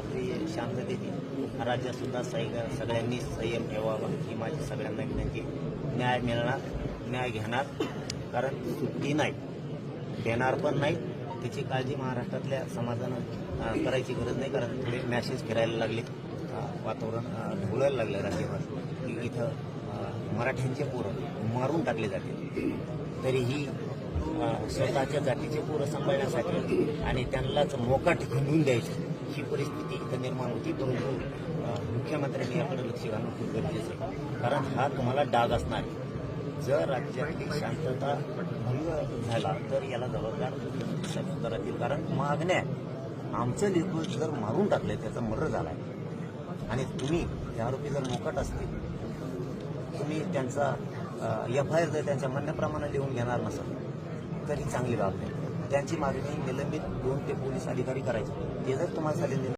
राष्ट्रीय शांततेची राज्यात सुद्धा सगळ्यांनी संयम ठेवावा ही माझी सगळ्यांना विनंती. न्याय मिळणार, न्याय घेणार, कारण सुट्टी नाही, देणार पण नाही. त्याची काळजी महाराष्ट्रातल्या समाजानं करायची गरज नाही, कारण थोडे मॅसेज फिरायला लागले, वातावरण ढवळायला लागलं राज्यभर की इथं मराठ्यांचे पोरं मारून टाकले जाते. तरीही स्वतःच्या जातीचे पोरं सांभाळण्यासाठी आणि त्यांनाच मोकाट घालून द्यायची ही परिस्थिती इथं निर्माण होती. परंतु मुख्यमंत्र्यांनी याकडे लक्ष घालणं खूप गरजेचं आहे, कारण हा तुम्हाला डाग असणार आहे. जर राज्यातली शांतता भंग झाला तर याला जबाबदार सुद्धा राहतील, कारण मागण्या आमचं लेकरू जर मारून टाकलंय, त्याचा मर्डर झालाय आणि तुम्ही ते आरोपी जर मोकाट असतील, तुम्ही त्यांचा FIR जर त्यांच्या म्हणण्याप्रमाणे लिहून घेणार नसाल तरी चांगली बाब नाही. त्यांची मागणी निलंबित 2 ते पोलीस अधिकारी करायचे, ते जर तुम्हाला झाले